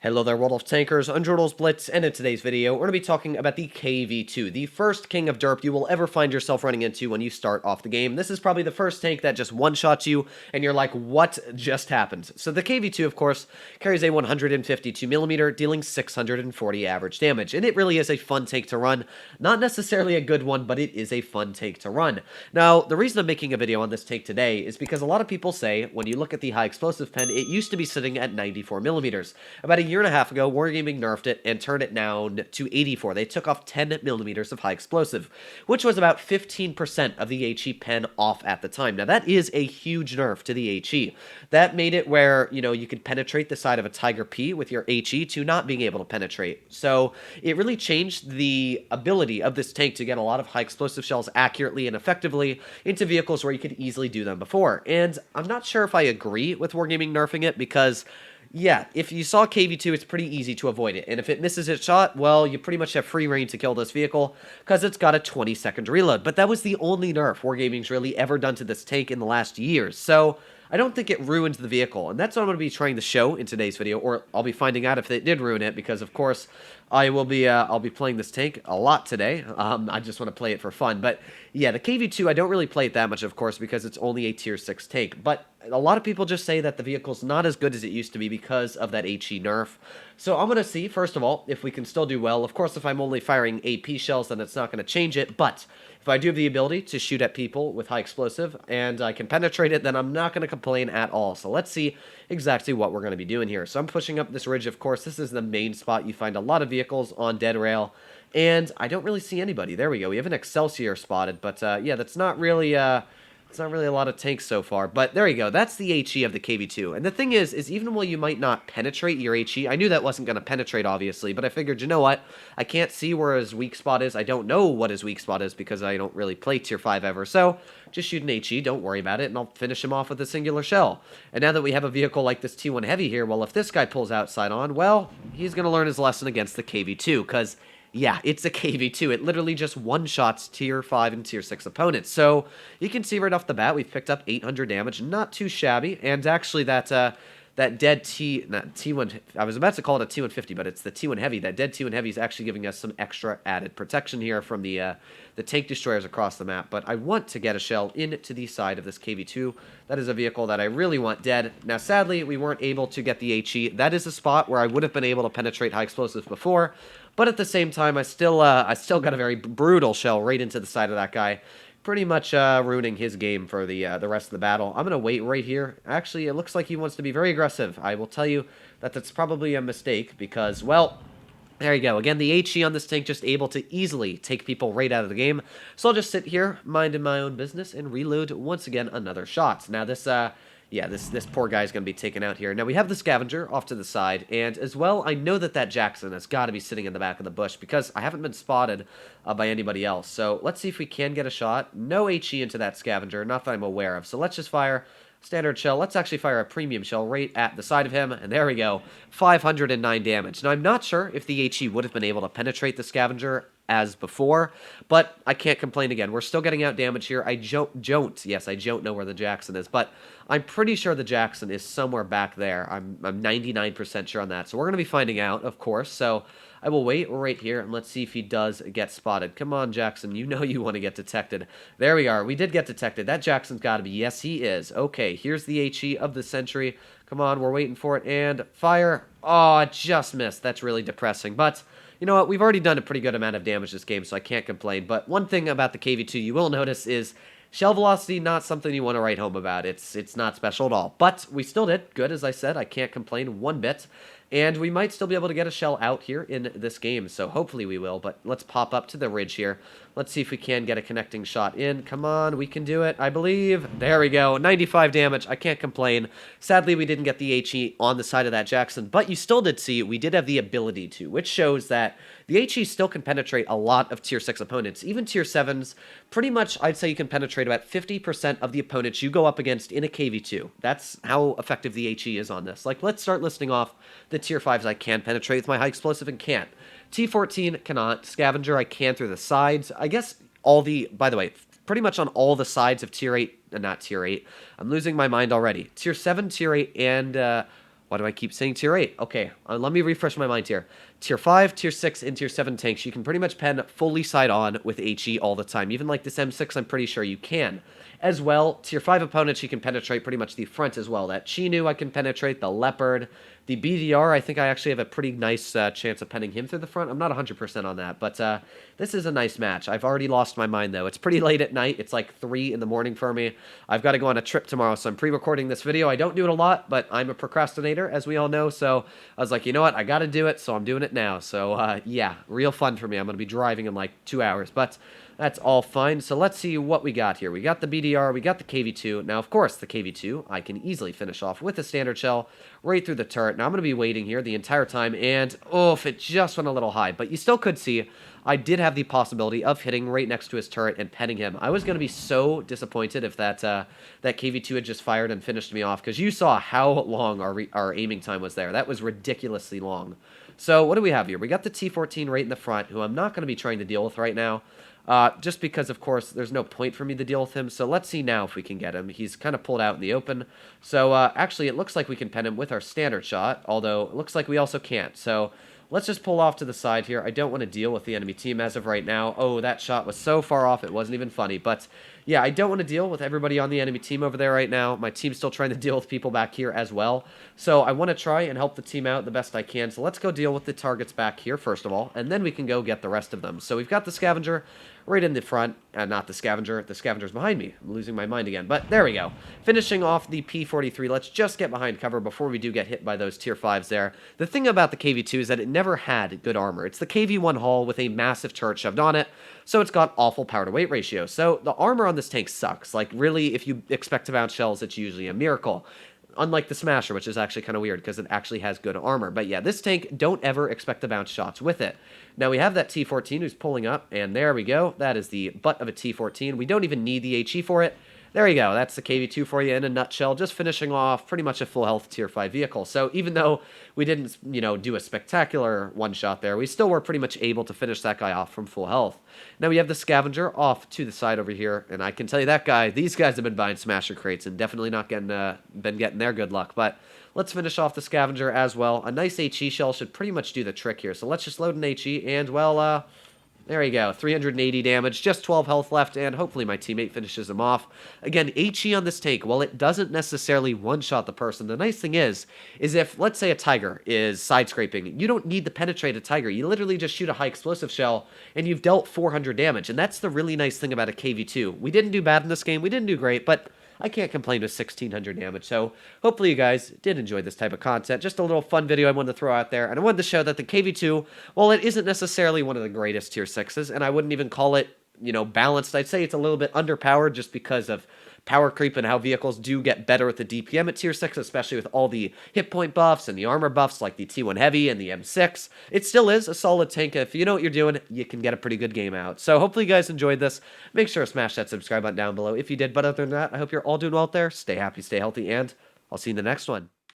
Hello there, World of Tankers, I'm Blitz, and in today's video, we're going to be talking about the KV-2, the first king of derp you will ever find yourself running into when you start off the game. This is probably the first tank that just one-shots you, and you're like, what just happened? So the KV-2, of course, carries a 152mm, dealing 640 average damage, and it really is a fun tank to run. Not necessarily a good one, but it is a fun tank to run. Now, the reason I'm making a video on this tank today is because a lot of people say, when you look at the high explosive pen, it used to be sitting at 94mm. About a year and a half ago, Wargaming nerfed it and turned it down to 84. They took off 10mm of high explosive, which was about 15% of the HE pen off at the time. Now, that is a huge nerf to the HE. That made it where, you could penetrate the side of a Tiger P with your HE to not being able to penetrate. So it really changed the ability of this tank to get a lot of high explosive shells accurately and effectively into vehicles where you could easily do them before. And I'm not sure if I agree with Wargaming nerfing it because, yeah, if you saw KV-2, it's pretty easy to avoid it. And if it misses its shot, well, you pretty much have free reign to kill this vehicle because it's got a 20-second reload. But that was the only nerf Wargaming's really ever done to this tank in the last years. So I don't think it ruined the vehicle. And that's what I'm going to be trying to show in today's video, or I'll be finding out if it did ruin it because, of course, I'll be playing this tank a lot today. I just want to play it for fun. But yeah, the KV-2, I don't really play it that much, of course, because it's only a tier 6 tank. But a lot of people just say that the vehicle's not as good as it used to be because of that HE nerf. So I'm going to see, first of all, if we can still do well. Of course, if I'm only firing AP shells, then it's not going to change it. But if I do have the ability to shoot at people with high explosive and I can penetrate it, then I'm not going to complain at all. So let's see exactly what we're going to be doing here. So I'm pushing up this ridge, of course. This is the main spot. You find a lot of vehicles on dead rail, and I don't really see anybody. There we go. We have an Excelsior spotted, but yeah, that's not really it's not really a lot of tanks so far, but there you go. That's the HE of the KV-2. And the thing is even while you might not penetrate your HE, I knew that wasn't going to penetrate, obviously, but I figured, you know what? I can't see where his weak spot is. I don't know what his weak spot is because I don't really play tier 5 ever. So just shoot an HE, don't worry about it, and I'll finish him off with a singular shell. And now that we have a vehicle like this T1 Heavy here, well, if this guy pulls outside on, well, he's going to learn his lesson against the KV-2, because yeah, it's a KV-2. It literally just one-shots tier 5 and tier 6 opponents. So you can see right off the bat, we've picked up 800 damage. Not too shabby. And actually, that dead T1, I was about to call it a T150, but it's the T1 Heavy. That dead T1 Heavy is actually giving us some extra added protection here from the tank destroyers across the map. But I want to get a shell into the side of this KV-2. That is a vehicle that I really want dead. Now, sadly, we weren't able to get the HE. That is a spot where I would have been able to penetrate high explosives before. But at the same time, I still got a very brutal shell right into the side of that guy, pretty much ruining his game for the rest of the battle. I'm going to wait right here. Actually, it looks like he wants to be very aggressive. I will tell you that that's probably a mistake because, well, there you go. Again, the HE on this tank just able to easily take people right out of the game. So I'll just sit here, minding my own business, and reload once again another shot. Now this this poor guy's going to be taken out here. Now, we have the Scavenger off to the side, and as well, I know that Jackson has got to be sitting in the back of the bush because I haven't been spotted by anybody else. So let's see if we can get a shot. No HE into that Scavenger, not that I'm aware of. So let's just fire standard shell. Let's actually fire a premium shell right at the side of him, and there we go. 509 damage. Now, I'm not sure if the HE would have been able to penetrate the Scavenger as before, but I can't complain again. We're still getting out damage here. I don't know where the Jackson is, but I'm pretty sure the Jackson is somewhere back there. I'm 99% sure on that. So we're going to be finding out, of course. So I will wait right here, and let's see if he does get spotted. Come on, Jackson. You know you want to get detected. There we are. We did get detected. That Jackson's got to be. Yes, he is. Okay, here's the HE of the century. Come on, we're waiting for it, and fire. Oh, it just missed. That's really depressing, but you know what? We've already done a pretty good amount of damage this game, so I can't complain. But one thing about the KV-2 you will notice is shell velocity, not something you want to write home about. It's not special at all. But we still did good, as I said. I can't complain one bit. And we might still be able to get a shell out here in this game, so hopefully we will. But let's pop up to the ridge here. Let's see if we can get a connecting shot in. Come on, we can do it, I believe. There we go, 95 damage. I can't complain. Sadly, we didn't get the HE on the side of that Jackson, but you still did see we did have the ability to, which shows that the HE still can penetrate a lot of tier 6 opponents. Even tier 7s, pretty much, I'd say you can penetrate about 50% of the opponents you go up against in a KV-2. That's how effective the HE is on this. Like, let's start listing off the tier 5s I can penetrate with my high explosive and can't. T14 cannot. Scavenger I can through the sides. I guess by the way, pretty much on all the sides of tier 8, not tier 8. I'm losing my mind already. Tier 7, tier 8, and Why do I keep saying tier 8? Okay, let me refresh my mind here. Tier 5, tier 6, and tier 7 tanks, you can pretty much pen fully side on with HE all the time. Even like this M6, I'm pretty sure you can. As well, tier 5 opponents, you can penetrate pretty much the front as well. That Chinu, I can penetrate, the Leopard, the BDR, I think I actually have a pretty nice chance of penning him through the front. I'm not 100% on that, but this is a nice match. I've already lost my mind, though. It's pretty late at night. It's like 3 in the morning for me. I've got to go on a trip tomorrow, so I'm pre-recording this video. I don't do it a lot, but I'm a procrastinator, as we all know, so I was like, you know what? I got to do it, so I'm doing it now. So, yeah, real fun for me. I'm going to be driving in like 2 hours, but that's all fine. So let's see what we got here. We got the BDR, we got the KV-2. Now, of course, the KV-2, I can easily finish off with a standard shell right through the turret. Now, I'm going to be waiting here the entire time, and, oof, it just went a little high. But you still could see I did have the possibility of hitting right next to his turret and penning him. I was going to be so disappointed if that KV-2 had just fired and finished me off, because you saw how long our aiming time was there. That was ridiculously long. So, what do we have here? We got the T-14 right in the front, who I'm not going to be trying to deal with right now. Just because, of course, there's no point for me to deal with him. So let's see now if we can get him. He's kind of pulled out in the open. So actually, it looks like we can pen him with our standard shot, although it looks like we also can't. So let's just pull off to the side here. I don't want to deal with the enemy team as of right now. Oh, that shot was so far off, it wasn't even funny. But yeah, I don't want to deal with everybody on the enemy team over there right now. My team's still trying to deal with people back here as well. So I want to try and help the team out the best I can. So let's go deal with the targets back here, first of all, and then we can go get the rest of them. So we've got the Scavenger right in the front, not the Scavenger. The Scavenger's behind me. I'm losing my mind again, but there we go. Finishing off the P-43, let's just get behind cover before we do get hit by those tier 5s there. The thing about the KV-2 is that it never had good armor. It's the KV-1 hull with a massive turret shoved on it, so it's got awful power-to-weight ratio. So the armor on this tank sucks. Like, really, if you expect to bounce shells, it's usually a miracle. Unlike the Smasher, which is actually kind of weird because it actually has good armor. But yeah, this tank, don't ever expect to bounce shots with it. Now we have that T-14 who's pulling up, and there we go. That is the butt of a T-14. We don't even need the HE for it. There you go. That's the KV-2 for you in a nutshell, just finishing off pretty much a full health tier 5 vehicle. So even though we didn't, do a spectacular one-shot there, we still were pretty much able to finish that guy off from full health. Now we have the Scavenger off to the side over here, and I can tell you these guys have been buying Smasher crates and definitely not getting their good luck. But let's finish off the Scavenger as well. A nice HE shell should pretty much do the trick here. So let's just load an HE, and well, there you go, 380 damage, just 12 health left, and hopefully my teammate finishes him off. Again, HE on this tank, while it doesn't necessarily one-shot the person, the nice thing is if, let's say, a Tiger is side-scraping, you don't need to penetrate a Tiger. You literally just shoot a high-explosive shell, and you've dealt 400 damage, and that's the really nice thing about a KV-2. We didn't do bad in this game, we didn't do great, but I can't complain with 1,600 damage, so hopefully you guys did enjoy this type of content. Just a little fun video I wanted to throw out there, and I wanted to show that the KV-2, while it isn't necessarily one of the greatest tier 6s, and I wouldn't even call it, balanced, I'd say it's a little bit underpowered just because of power creep and how vehicles do get better with the DPM at tier 6, especially with all the hit point buffs and the armor buffs like the T1 Heavy and the M6. It still is a solid tank. If you know what you're doing, you can get a pretty good game out. So hopefully you guys enjoyed this. Make sure to smash that subscribe button down below if you did. But other than that, I hope you're all doing well out there. Stay happy, stay healthy, and I'll see you in the next one.